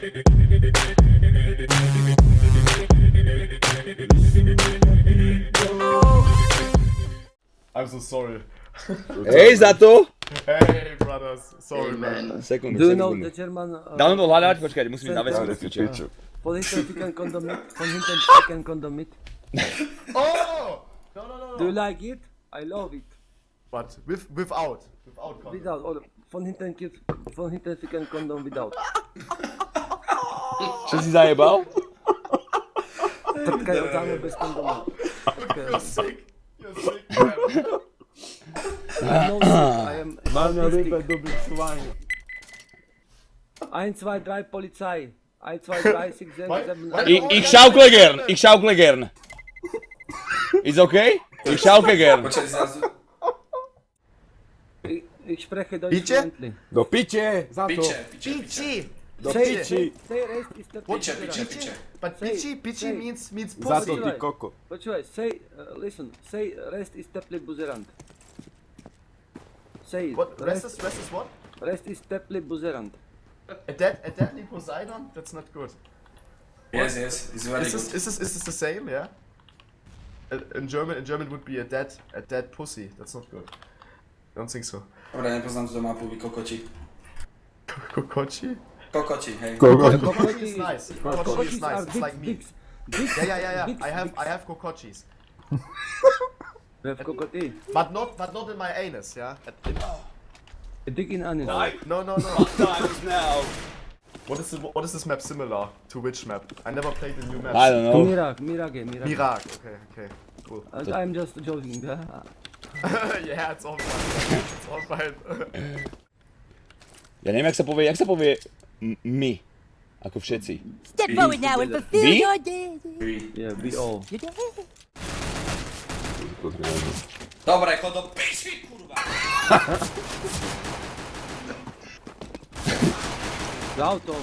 I'm so sorry. Hej, Zato! Hey brothers, sorry man. Sekundu, Do you know sekundu. the German? Dám to hľadať, počkajte, musím ísť na Sentence. vesku. piče. Von hinten ficken Kondom mit. Von hinten ficken Kondom mit. Oh! No. Do you like it? I love it. But without condom. Without. Or von hinten ficken Kondom without. Čo si zajebal? Trtkaj od dámy bez kondoma. You're sick. You're sick, man. I am. Mám na rybe dobrý schwein. 1, 2, 3 Polizei. 1, 2, 3, 6, 7, 8. Ich schaukle gern. Is okay? Ich schaukle gern. Počkaj, zrazu. Ich spreche Deutsch Bitte? fluently. Do piče, za to. Pichi. Do piči. Say rest is the Piče. But pichi means Za to pussy. ty koko. Počúvaj, listen, say rest is teplý buzerant. Say it. What? Rest is what? Rest is teplý buzerant. A deadly Poseidon? That's not good. Yes, it's very Is good. this the same? Yeah. In German would be a dead pussy. That's not good. Don't think so. Dobre, nepoznám tú mapu, vy kokoti. Kokochi? Kokoti, hej. Kokochi is nice. Kokochi is nice. are It's like me. Big. Yeah. Big I have kokochis, We have kokoti. but not in my anus. Yeah. A dick in anus. No. Times now. What is this map similar to? Which map? I never played the new map. I don't know. Mirage. Mirage. Okay. Cool. I'm just joking. Yeah, it's all fine. It's all fine. Ja neviem, jak sa povie my. Ako všetci. Step forward now and fulfill Vy? your day. Yeah, we all. Your day. Dobre, chod do piči, kurva. Dátum.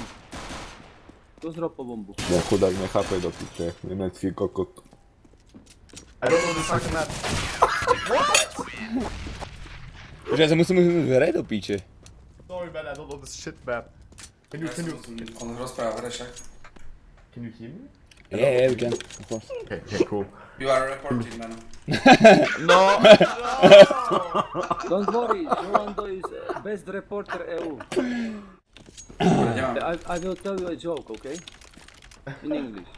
To zrob po bombu. Ja chudák nechápe do piče. Nemecký kokot. I don't know the fucking map. Počkaj, ja sa musím hrať do píče. Sorry man, I don't know this shit map. Can you On rozpráva, Rešak. hear me? Yeah, we can. Of course. Okay, cool. You are reporting, man. No. Don't worry, Žolandove is best reporter EU. Nemám. I will tell you a joke, okay? In English.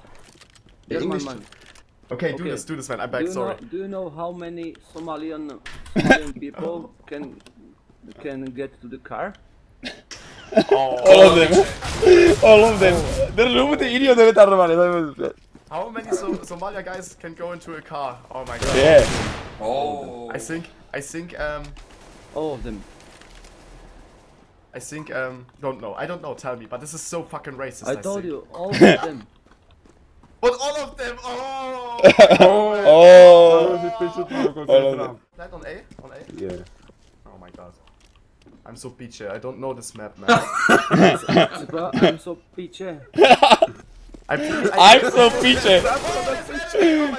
In German English? man. Okay, do Okay. this man. I'm back. Sorry. Do you know how many Somalian people can get to the car? All of them. Držu mu ty idiot retardovaný. How many Somalia guys can go into a car? Oh my god. Yeah. Oh. I think All of them. don't know. I don't know. Tell me. But this is so fucking racist. I told think. you, all of them. But all of them. Oh. Oh. That on A? On A? Yeah. Oh my god. I'm so peachy. I don't know this map, man. Super, I'm so piche. I'm so piče.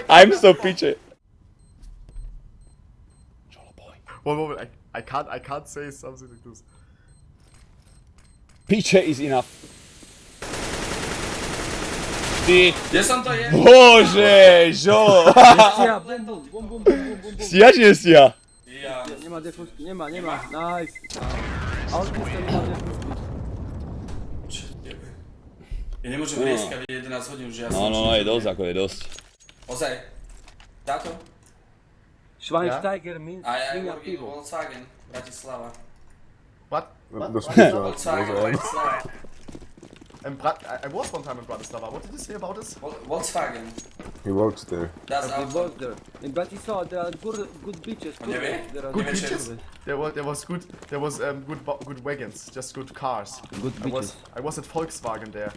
I'm so piče. Whoa, I can't say something like this. Piče is enough. Ty. Kde som to je? Bože, Žolo. Stia, bum. Stia či nestia? Ja. Nemá defusky, nemá. Nice. Autista nemá defusky. Čo tebe? Ja nemôžem rieskať 11 hodín, že ja som... No, je dosť. Ozaj. Táto? Schweinsteiger means A ja svinia hovorím pivo. Volkswagen, Bratislava. What? Do špíča. Volkswagen, Bratislava. I was one time in Bratislava. What did you say about this? Volkswagen. He works there. Das We Auto. work there. In Bratislava there are good beaches. Nie wie? There are Good Never beaches. There was good wagons, just good cars. Good beaches. I was at Volkswagen there.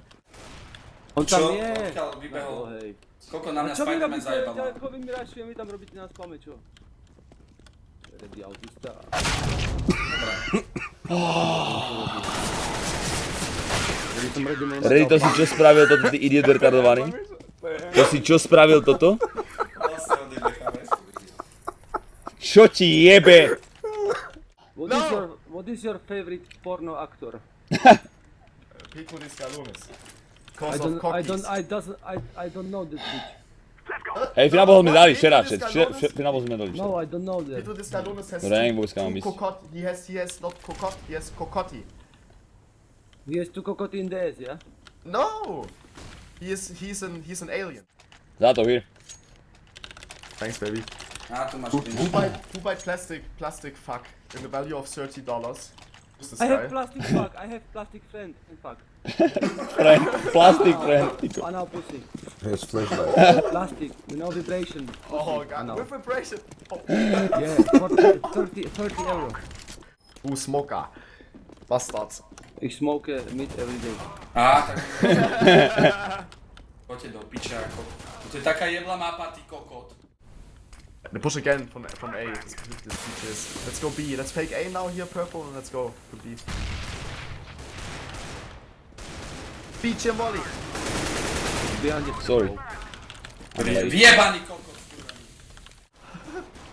On tam Čo? je. Odkiaľ vybehol? Oh, hej. Koľko na mňa Čo vy Spider-Man robíte? zajebal? Ako vy mi rašuje, my tam robíte na spame, čo? Redy autista. Redy, to si čo spravil toto, ty idiot retardovaný? To si čo spravil toto? Vlastne odebecháme. Čo ti jebe? What is your favorite porno actor? Pico de escalones. I Cause of don't cockies. I don't know this bitch. Hej, finál sme dali včera, finál sme dali včera. No, I don't know that. Pico de escalones has Dobre, neviem vôbec kam mám two ísť. cocotte. He has not cocotte, he has cocotti. He has two cocotte in the ass, yeah? No! He's an alien. Zato, here. Thanks, baby. Á, tu máš Who plinč. buy plastic fuck in the value of $30? Just this I have guy. plastic fuck, I have plastic friend and fuck. Plastic friend, tyko. Anal pussy. Here's flashlight. Plastic, you know vibration. Oh Pussy, god, anal. with vibration! Oh. Yeah, 30 euro. Smoker. Bastards. Ich smoke meat every day. Á, tak... Poďte do piče ako... To je taká jebla mapa, ty kokot. The push again from A. This is. Let's go B. Let's fake A now here, purple, and let's go to B. Beach and volley. Behind you. Sorry. Vyjebaný kokot.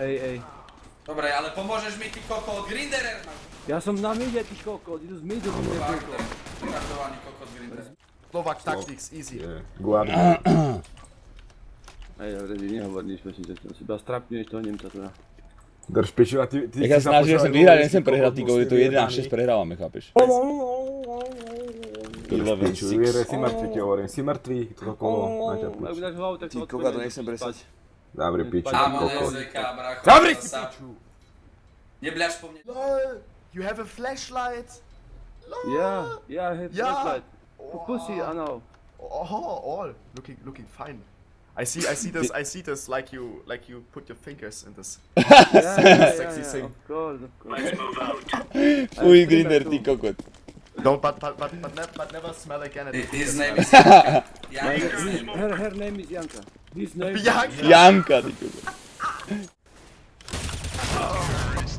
Ej. Dobre, ale pomôžeš mi, ty kokot, Grindererr, man. Ja som na mide, ty kokot, idú z midu, ty Fakt, kokot. retardovaný kokot Grindererr. Slovak tactics, easy. Yeah. Guard. Ej, Redy, nehovor nič, prosím ťa, si iba strapňuješ toho Nemca teda. Drž piču a ty Jak ja snažil som vyhrať, nechcem prehrať, ty je to 11-6 prehrávame, chápeš? Kurva Piču, Six. Vire, si mŕtvy ti hovorím, si mŕtvý, toto kolo, na ťa Ak pič. dáš hlavu, tak Ty koga to nechcem presať. Dobre, piču, Áno, kokot. nezeka, bracho. Zavri si sa. piču! Nebľaš po mne. LOL! You have a flashlight? LOL! Yeah, I have Yeah. flashlight. Pussy, anal. Oh, all looking fine. I see this like you put your fingers in this. Sexy thing. Of course. Fuj, Grindererr, ty kokot. Don't but never smell again at His name is Janka. Janka. Her name is Janka. His name is Bianca. Janka, ty kokot.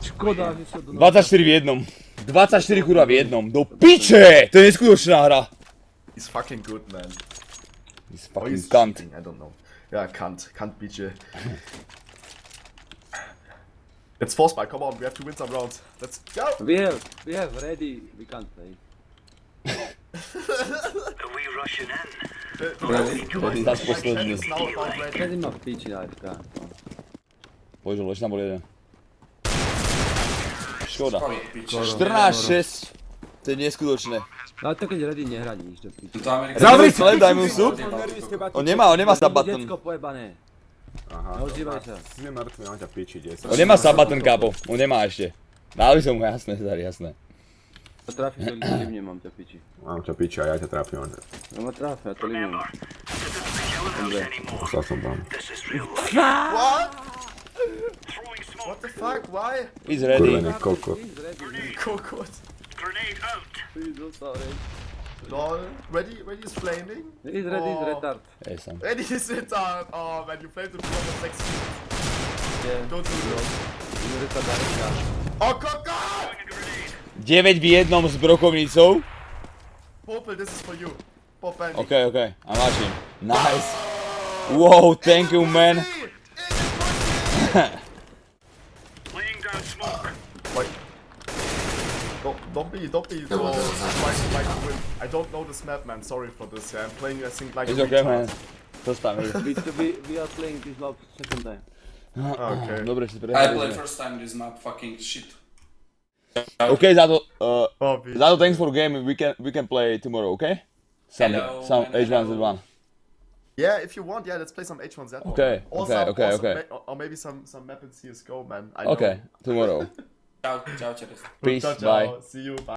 Škoda, že sa do 24 v jednom. 24 kurva v jednom. Do piče! To je neskutočná hra. He's fucking good, man. He's Or fucking he's cunt. cheating, I don't know. Yeah, can't beat you. It's force bite, come on, we have to win some rounds. Let's go! We have Redy, we can't play. Zas posledný. Redy má v piči AFK. Bože, ešte tam bol jeden. Škoda. Koľko piče. 14-6. To je neskutočné. Ale to keď Redy nehrá nič do piči. To Amerika... Zavri si, len daj mu sub. On nemá sabatón. Detsko pojebané. Aha, Neozývaj sa. si nemrtvý, mám ťa piči, 10. On nemá sabatón, kápo. On nemá ešte. Dali som mu jasné, Zari, jasné. To trafíš, to limne mám ťa piči. Mám ťa piči a ja ťa trápim. No ma trafia, to limne mám. Dobre. Poslal som vám. What? What the fuck? Why? He's ready. Kurvený kokot. He's Redy. Kokot. He's dostal, Redy. Lol. Ready is flaming? He's Redy, he's Oh. retard. Hej, sam. Ready is retard. Oh man, you flamed him for 6 seconds. Yeah. Don't do this. He's retard. Oh, Kokot! 9 v jednom s brokovnicou. Popel, this is for you. Popel. OK, I'm watching. Nice. Wow, thank you, man. Wait. Don't be so trying to win. I don't know this map, man. Sorry for this. Yeah, I'm playing, I think, like It's a okay, retard. man. First time here. We are playing this map second time. Okay. Dobre, si I play prehrali. first time this map, fucking shit. OK, Zato, Oh, bitch. Zato, thanks for game. We can play tomorrow, OK? Some Hello, H1Z1. Yeah, if you want, yeah, let's play some H1Z1. Okay, okay. Or maybe some map in CSGO, man. I OK, tomorrow. Čau, čaute. Peace, Ciao, ciao. bye. See you. Bye.